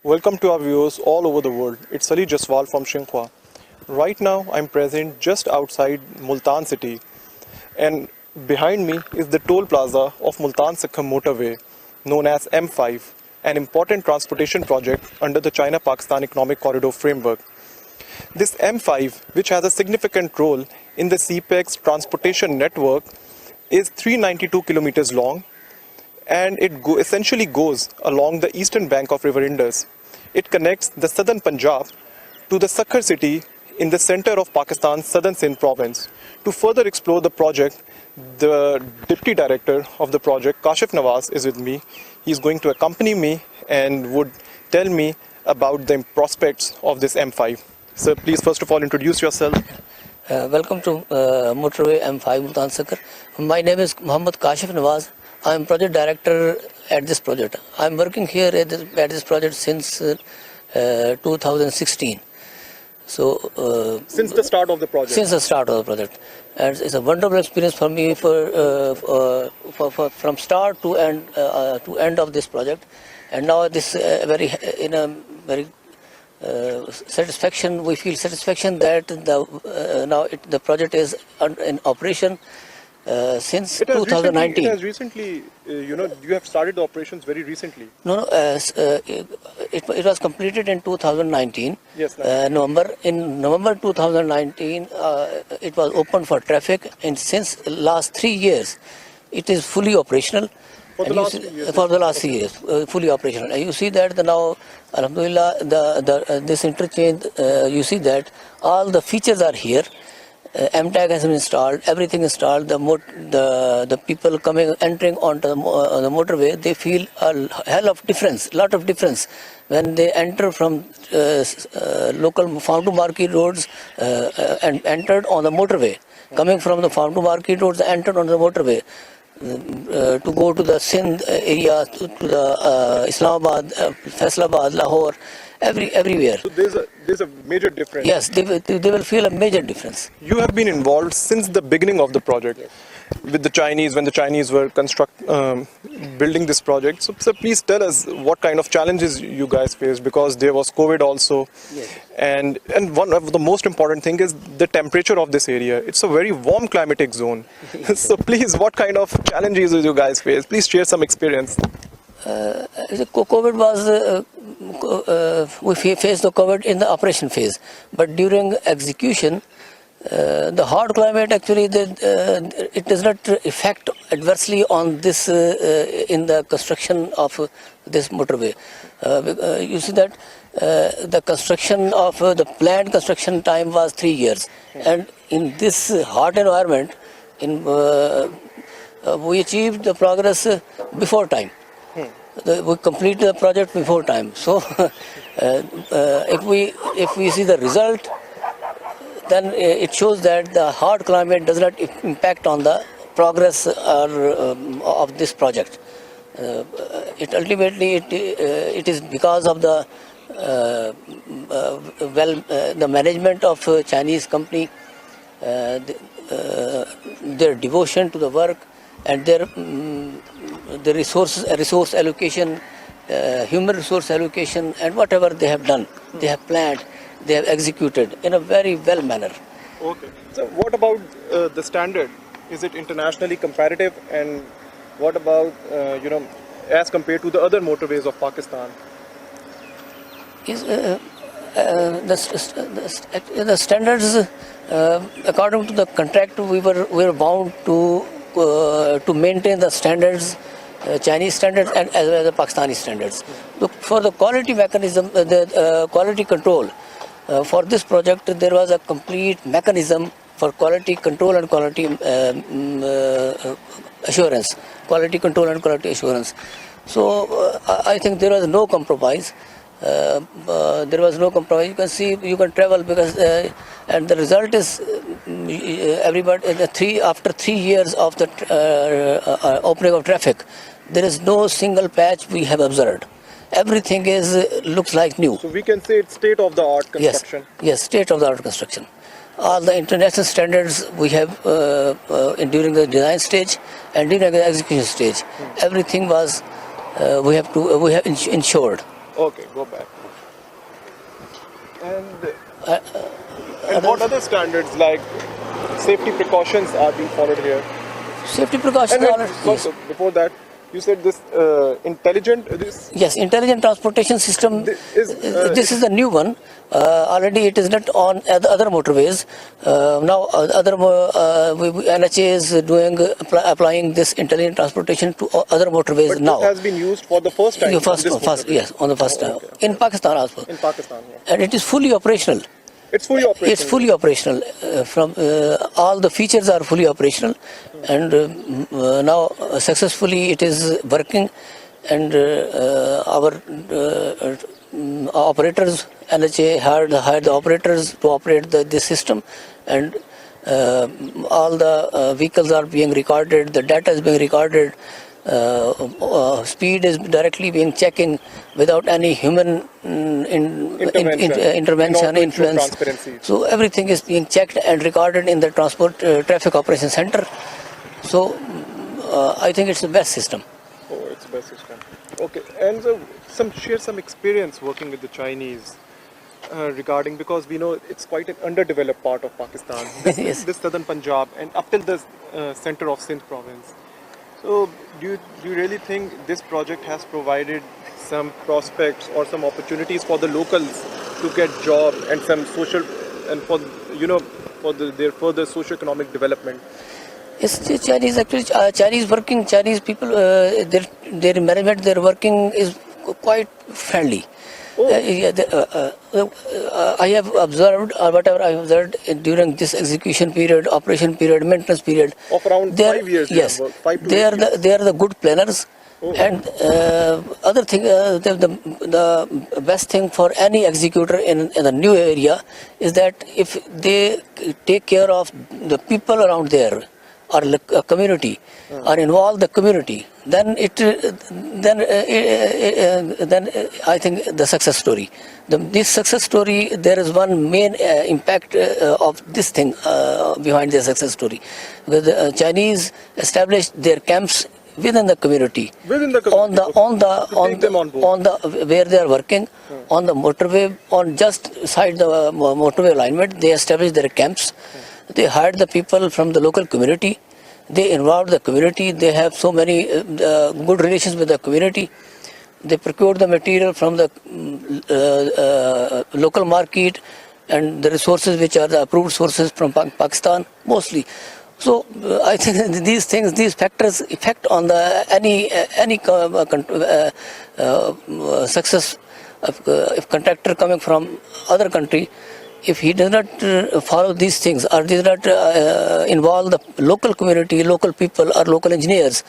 Welcome to our viewers all over the world. It's Jaswal from Xinhua. Right now I'm present just outside Multan city, and behind me is the toll plaza of Multan Sukkur-Motorway, known as M5, an important transportation project under the China-Pakistan Economic Corridor framework. This M5, which has a significant role in the CPEC's transportation network, is 392 kilometers long, and it essentially goes along the eastern bank of River Indus. It connects the southern Punjab to the Sukkur city in the center of Pakistan's southern Sindh province. To further explore the project, the Deputy Director of the project, Kashif Nawaz, is with me. He's going to accompany me and would tell me about the prospects of this M5. Sir, please first of all introduce yourself. Welcome to Motorway M5 Multan Sukkur. My name is Muhammad Kashif Nawaz. I am project director at this project. I am working here at this project since 2016. So since the start of the project. Since the start of the project, and it's a wonderful experience for me from start to end of this project. And now this very satisfaction. We feel satisfaction that the project is in operation since 2019. It has recently, you have started the operations very recently. No, it was completed in 2019. Yes. November. In November 2019, it was open for traffic, and since last 3 years, it is fully operational. For the last 3 years, fully operational. And you see that now, Alhamdulillah, this interchange, you see that all the features are here. M-tag has been installed, everything installed. The people entering onto the motorway, they feel a lot of difference when they enter from local farm to market roads and entered on the motorway. Coming from the farm to market roads, entered on the motorway. To go to the Sindh area, to the Islamabad, Faisalabad, Lahore, everywhere. So there's a major difference. Yes, they will feel a major difference. You have been involved since the beginning of the project, yes, with the Chinese, when the Chinese were building this project. So please tell us what kind of challenges you guys faced, because there was COVID also. Yes. And one of the most important thing is the temperature of this area. It's a very warm climatic zone. So please, what kind of challenges did you guys face? Please share some experience. COVID was, we faced the COVID in the operation phase, but during execution, the hard climate actually it does not affect adversely on this in the construction of this motorway. You see that the construction of the planned construction time was 3 years, and in this hot environment, we achieved the progress before time. We completed the project before time. So if we see the result, then it shows that the hard climate does not impact on the progress of this project. It is because of the the management of Chinese company, their devotion to the work, and their resource allocation, human resource allocation, and whatever they have done, they have planned, they have executed in a very well manner. Okay. So what about the standard? Is it internationally comparative, and what about as compared to the other motorways of Pakistan? The standards, according to the contract, we were bound to maintain the standards, Chinese standards, and as well as the Pakistani standards. Look, for the quality mechanism, the quality control, for this project, there was a complete mechanism for quality control and quality assurance. Quality control and quality assurance. So I think there was no compromise. There was no compromise. You can see, you can travel, because and the result is everybody after 3 years of the opening of traffic, there is no single patch we have observed. Everything looks like new. So we can say it's state-of-the-art construction. Yes, state-of-the-art construction. All the international standards we have during the design stage and during the execution stage. Everything was we have ensured. Okay, go back. And what other standards like safety precautions are being followed here? Safety precautions And are yes. before that, you said this Yes, intelligent transportation system. This is the new one. Already it is not on other motorways. Now NHA is applying this intelligent transportation to other motorways but now. This has been used for the first time. Yes, on the first time in Pakistan also. In Pakistan, yeah. And it is fully operational. It's fully operational. It's fully operational. From all the features are fully operational, and now successfully it is working. And our operators, NHA hired the operators to operate this system, and all the vehicles are being recorded. The data is being recorded. Speed is directly being checking without any human intervention, influence. So everything is being checked and recorded in the transport traffic operation center. So I think it's the best system. Oh, it's the best system. Okay, and share some experience working with the Chinese regarding, because we know it's quite an underdeveloped part of Pakistan. Yes. This southern Punjab and up till the center of Sindh province. So do you really think this project has provided some prospects or some opportunities for the locals to get jobs and some social and for their further socio-economic development? Yes, the Chinese actually Chinese people, their management, their working is quite friendly. Oh. I have observed, or whatever I have observed during this execution period, operation period, maintenance period. Of around 5 years. Yes, they are the good planners. Oh. And other thing, the best thing for any executor in a new area is that if they take care of the people around there, or a community, or involve the community, then I think the success story. This success story, there is one main impact of this thing behind the success story. Because the Chinese established their camps within the community. On the where they are working, on the motorway, on just side the motorway alignment, they established their camps. They hired the people from the local community. They involved the community. They have so many good relations with the community. They procured the material from the local market and the resources which are the approved sources from Pakistan mostly. So I think these things, these factors affect on the any success of if contractor coming from other country. If he does not follow these things or does not involve the local community, local people or local engineers,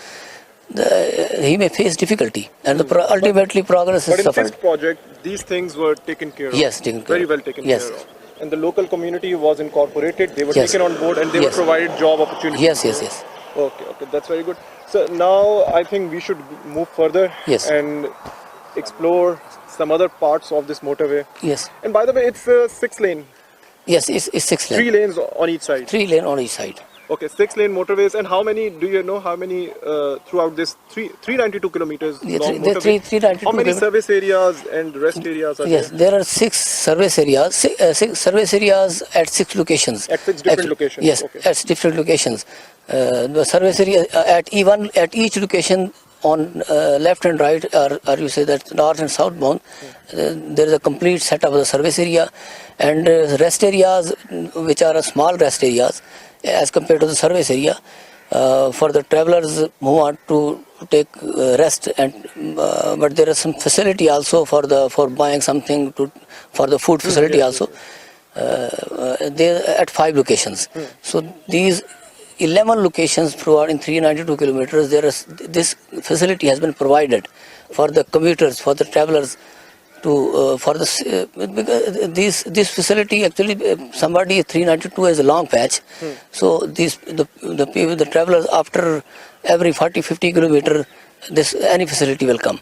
he may face difficulty, and ultimately progress is suffered. But in this project, these things were taken care of. Yes, very well taken care of. And the local community was incorporated, they were taken on board, and they were provided job opportunities. Yes. Okay, that's very good. So now I think we should move further and explore some other parts of this motorway. Yes. And by the way, it's 6 lane. Yes, it's 6 lane. 3 lanes on each side. 3 lane on each side. Okay, 6 lane motorways. And how many, do you know how many throughout this 392 kilometers long motorway? 392 how many service areas and rest areas are there? Yes, there are 6 service areas, 6 service areas at 6 locations. At 6 different locations? Yes, at different locations. The service area at each location on left and right, or you say that north and southbound, there is a complete setup of the service area, and rest areas which are small rest areas as compared to the service area for the travelers who want to take rest, and but there is some facility also for buying something for the food facility also. They at 5 locations. So these 11 locations throughout in 392 kilometers, this facility has been provided for the commuters, for the travelers to because this facility actually somebody 392 is a long patch. So the travelers after every 40-50 kilometer, any facility will come.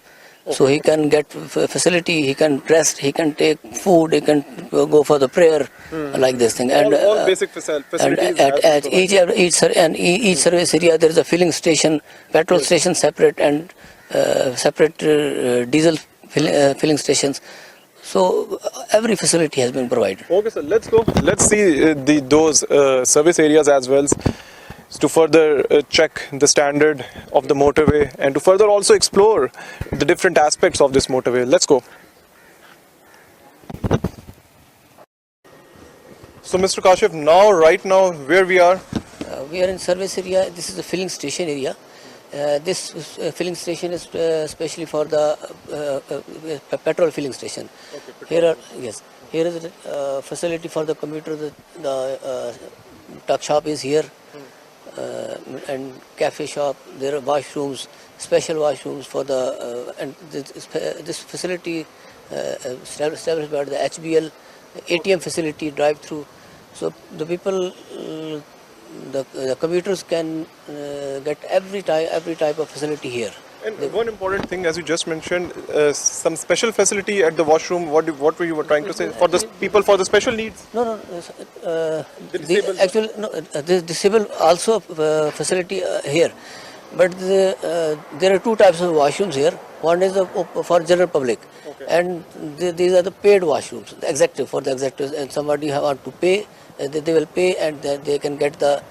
So he can get facility, he can rest, he can take food, he can go for the prayer, like this thing. And all basic facilities. And at each service area there is a filling station, petrol station separate, and separate diesel filling stations. So every facility has been provided. Okay, sir. Let's go. Let's see those service areas as well, to further check the standard of the motorway and to further also explore the different aspects of this motorway. Let's go. So, Mr. Kashif, right now, where we are? We are in service area. This is the filling station area. This filling station is especially for the petrol filling station. Okay, here is the facility for the commuter. The tuck shop is here, and cafe shop. There are washrooms, special washrooms for the and this facility established by the HBL ATM facility drive-through. So the people. The commuters can get every type of facility here. And one important thing, as you just mentioned, some special facility at the washroom. What were you trying to say for the people for the special needs? No. The disabled also facility here, but there are two types of washrooms here. One is for general public, and these are the paid washrooms, the executive for the executives, and somebody want to pay. They will pay and they can get the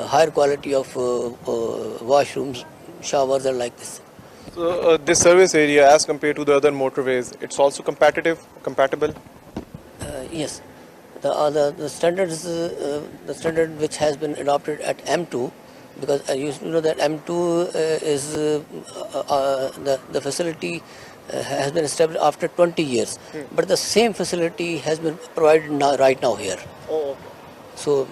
higher quality of washrooms, showers and like this. So this service area, as compared to the other motorways, it's also compatible? Yes. The standards, the standard which has been adopted at M2, because you know that M2 is the facility has been established after 20 years, but the same facility has been provided right now here. Oh, okay. So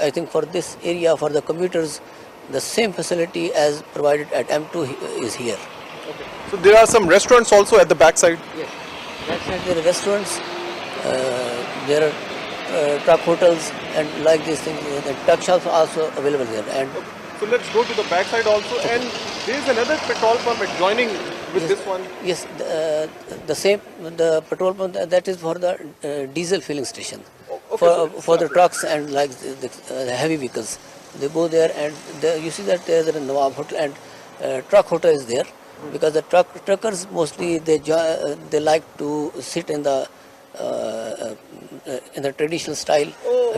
I think for this area, for the commuters, the same facility as provided at M2 is here. Okay. So there are some restaurants also at the backside? Yes. Backside there are restaurants, there are truck hotels and like these things. The truck shops are also available there. And okay. So let's go to the backside also. And there is another petrol pump adjoining with this one? Yes, the petrol pump that is for the diesel filling station. Okay, for the trucks and like the heavy vehicles. They go there and you see that there is a Nawab hotel and truck hotel is there, because the truckers mostly they like to sit in the traditional style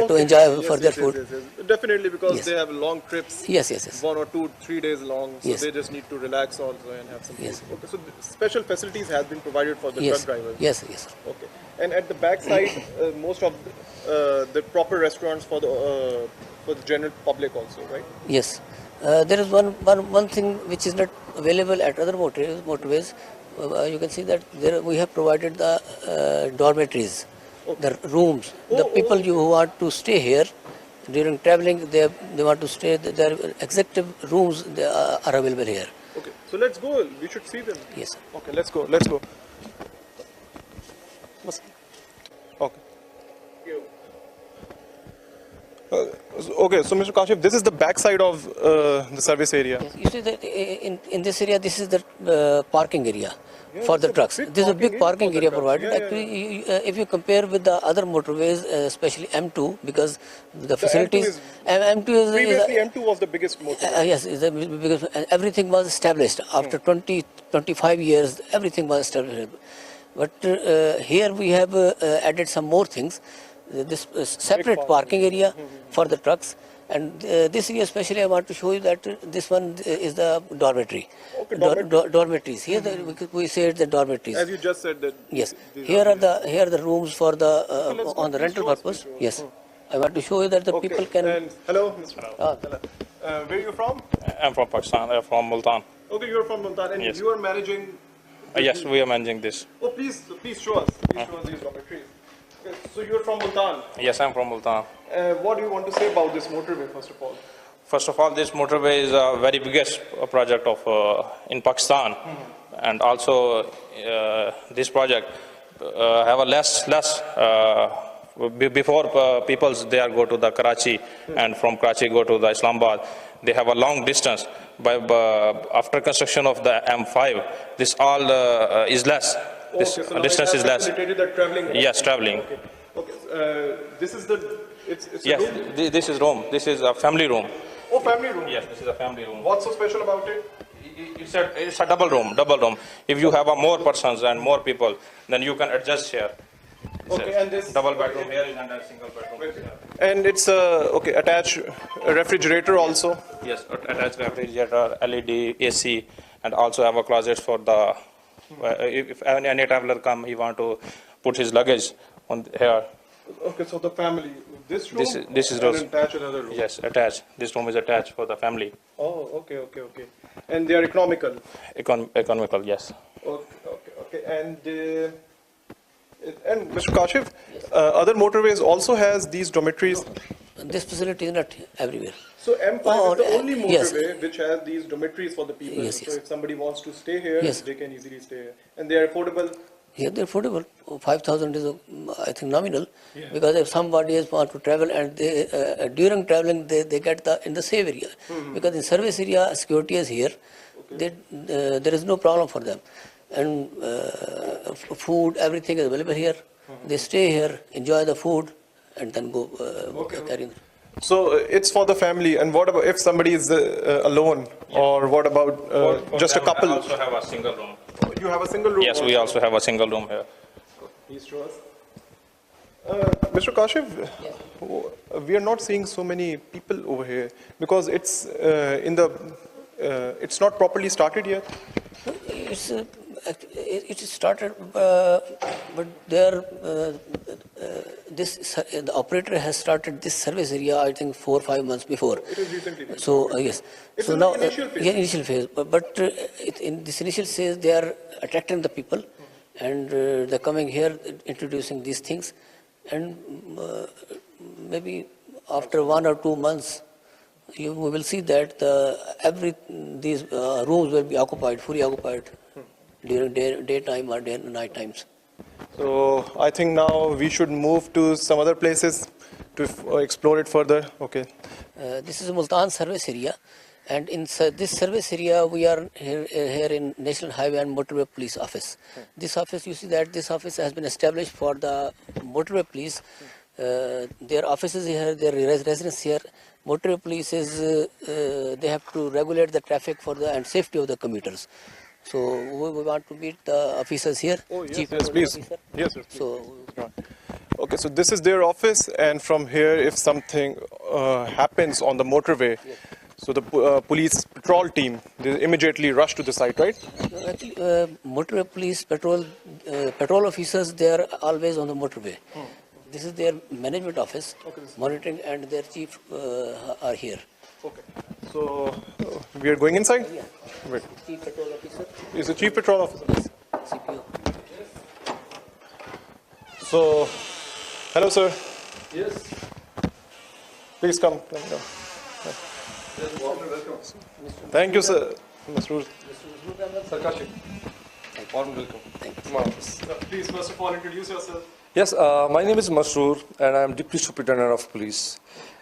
to enjoy for their food. Yes. Definitely, because they have long trips. Yes. 1 or 2, 3 days long, so they just need to relax also and have some food. Yes. Okay, so special facilities have been provided for the truck drivers. Yes. Okay, and at the back side, most of the proper restaurants for the general public also, right? Yes. There is one thing which is not available at other motorways. You can see that there we have provided the dormitories, the rooms. The people who want to stay here during traveling, they want to stay. Their executive rooms are available here. Okay, so let's go. We should see them. Yes. Okay, let's go. Okay. Okay, so Mr. Kashif, this is the back side of the service area. Yes. You see that in this area, this is the parking area for the trucks. This is a big parking area provided. Actually, if you compare with the other motorways, especially M2, because the facilities M2 is previously M2 was the biggest motorway. Yes, because everything was established after 25 years. Everything was established, but here we have added some more things. This separate parking area for the trucks, and this area especially I want to show you that this one is the dormitory. Okay, dormitories. Here we say it's the dormitories. As you just said that. Yes. Here are the rooms for the on the rental purpose. Yes. I want to show you that the people can. And hello, Mr. Hello. Where are you from? I'm from Pakistan. I'm from Multan. Okay, you're from Multan, and you are managing. Yes, we are managing this. Oh, please show us. Please show us these dormitories. Okay, so you're from Multan. Yes, I'm from Multan. What do you want to say about this motorway, first of all? First of all, this motorway is a very biggest project of in Pakistan, and also this project have a less before peoples they are go to the Karachi, and from Karachi go to the Islamabad. They have a long distance. After construction of the M5, this all is less. This so distance is less. Traveling. Yes, traveling. Okay. This is the. It's yes, room? This is room. This is a family room. Oh, family room. Yes, this is a family room. What's so special about it? It's a double room. If you have more persons and more people, then you can adjust here. Okay, and this double bedroom here is and a single bedroom here. and it's okay, attached refrigerator also. Yes, attached refrigerator, LED, AC, and also have a closet for the if any traveler come, he want to put his luggage on here. Okay, so the family, this room, This is and those. attach another room. Yes, attached. This room is attached for the family. Oh, okay. And they are economical. Economical, yes. Okay. And Mr. Kashif, other motorways also has these dormitories. This facility is not everywhere. So M5 Oh, is the only yes. motorway which has these dormitories for the people. Yes, So yes. if somebody wants to stay here, Yes. they can easily stay here. And they are affordable. Here they're affordable. 5,000 is, I think, nominal. Because if somebody is want to travel and they, during traveling they get in the safe area. Because in service area, security is here. There is no problem for them. And food, everything is available here. They stay here, enjoy the food, and then go carry on. So it's for the family. And what about if somebody is alone, or what about just a couple? We also have a single room. You have a single room. Yes, we also have a single room here. Please show us. Mr. Kashif, we are not seeing so many people over here because it's it's not properly started yet. It is started, but there the operator has started this service area, I think 4 or 5 months before. It is recently. So yes. It's So in now the initial phase. yeah, initial phase. But in this initial phase, they are attracting the people, and they're coming here, introducing these things, and maybe after 1 or 2 months, we will see that these rooms will be occupied, fully occupied, during daytime or night times. So I think now we should move to some other places to explore it further. Okay. This is a Multan service area, and in this service area we are here in National Highway and Motorway Police Office. This office, you see that this office has been established for the Motorway Police. Their offices here, their residence here. Motorway Police is they have to regulate the traffic for the and safety of the commuters. So we want to meet the officers here. Oh, yes, Chief yes, Motorway please. Officer. Yes, yes, So Okay, so this is their office, and from here, if something happens on the motorway, so the police patrol team, they immediately rush to the site, right? actually, Motorway Police patrol officers, they are always on the motorway. This is their management office, monitoring, and their chief are here. Okay. So we are going inside? Yeah. Wait. Chief patrol officer, Is the chief patrol officer? CPO. So, hello, sir. Yes. Please come. Thank you, sir. Mr. Sarkashi. Warm welcome. Thank you. Please, first of all, introduce yourself. Yes, my name is Masroor and I am Deputy Superintendent of Police.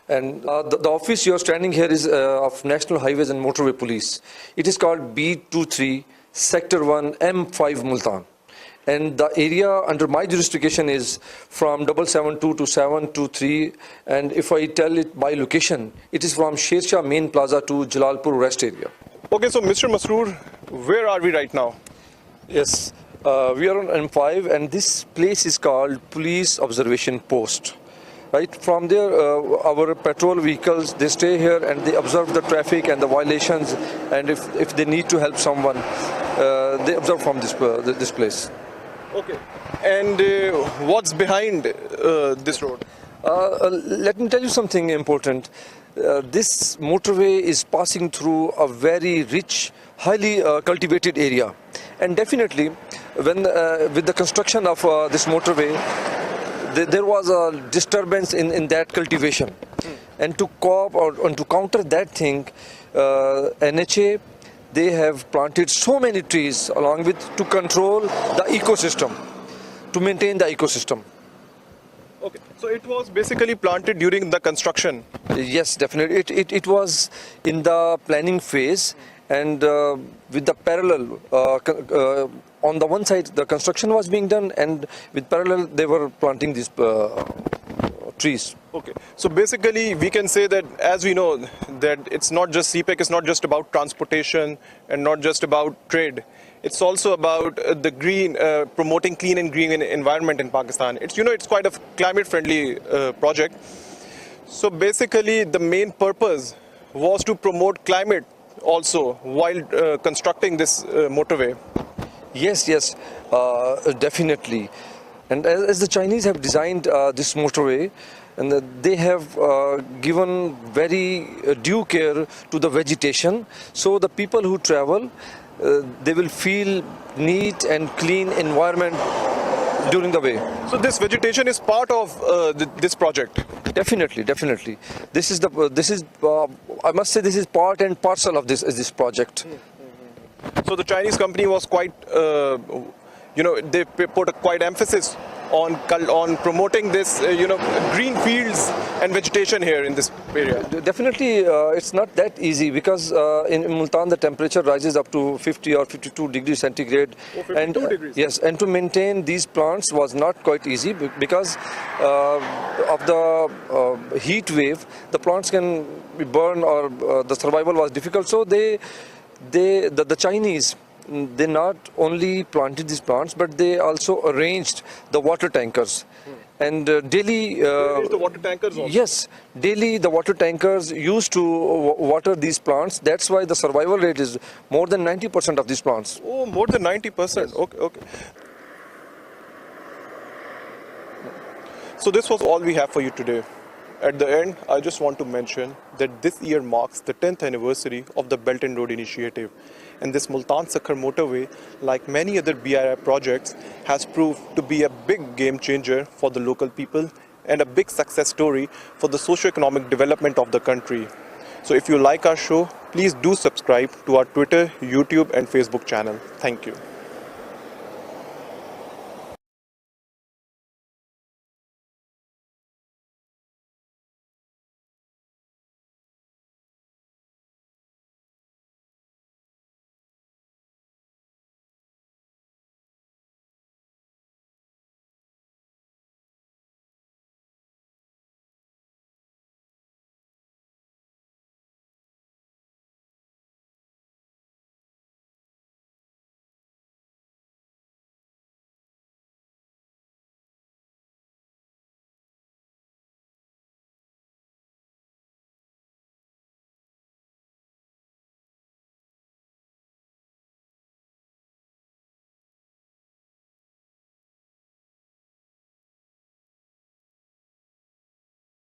And the office you are standing here is of National Highways and Motorway Police. It is called B23 Sector 1 M5 Multan. And the area under my jurisdiction is from 772 to 723. And if I tell it by location, it is from Shershah Main Plaza to Jalalpur Rest Area. Okay, so Mr. Masroor, where are we right now? Yes, we are on M5 and this place is called Police Observation Post. Right, from there our patrol vehicles, they stay here and they observe the traffic and the violations, and if they need to help someone, they observe from this place. Okay. And what's behind this road? Let me tell you something important. This motorway is passing through a very rich, highly cultivated area, and definitely when with the construction of this motorway, there was a disturbance in that cultivation, and to cope or to counter that thing, NHA, they have planted so many trees along with to control the ecosystem, to maintain the ecosystem. Okay, so it was basically planted during the construction. Yes, definitely. It was in the planning phase, and with the parallel, on the one side the construction was being done, and with parallel they were planting these trees. Okay, so basically we can say that, as we know, that it's not just CPEC, it's not just about transportation and not just about trade. It's also about the green, promoting clean and green environment in Pakistan. It's, it's quite a climate-friendly project. So basically the main purpose was to promote climate also while constructing this motorway. Yes, definitely. And as the Chinese have designed this motorway, and they have given very due care to the vegetation, so the people who travel, they will feel neat and clean environment during the way. So this vegetation is part of this project. Definitely. This is I must say, this is part and parcel of this project. So the Chinese company was quite, they put a quite emphasis on promoting this, green fields and vegetation here in this area. Definitely, it's not that easy, because in Multan the temperature rises up to 50 or 52 degrees centigrade. Oh, 52 degrees. Yes, and to maintain these plants was not quite easy, because of the heat wave, the plants can be burned, or the survival was difficult. So the Chinese, they not only planted these plants, but they also arranged the water tankers. And daily... the water tankers also? Yes, daily the water tankers used to water these plants. That's why the survival rate is more than 90% of these plants. Oh, more than 90%. Yes. Okay. So this was all we have for you today. At the end, I just want to mention that this year marks the 10th anniversary of the Belt and Road Initiative. And this Multan Sukkur Motorway, like many other BRI projects, has proved to be a big game changer for the local people and a big success story for the socio-economic development of the country. So if you like our show, please do subscribe to our Twitter, YouTube and Facebook channel. Thank you.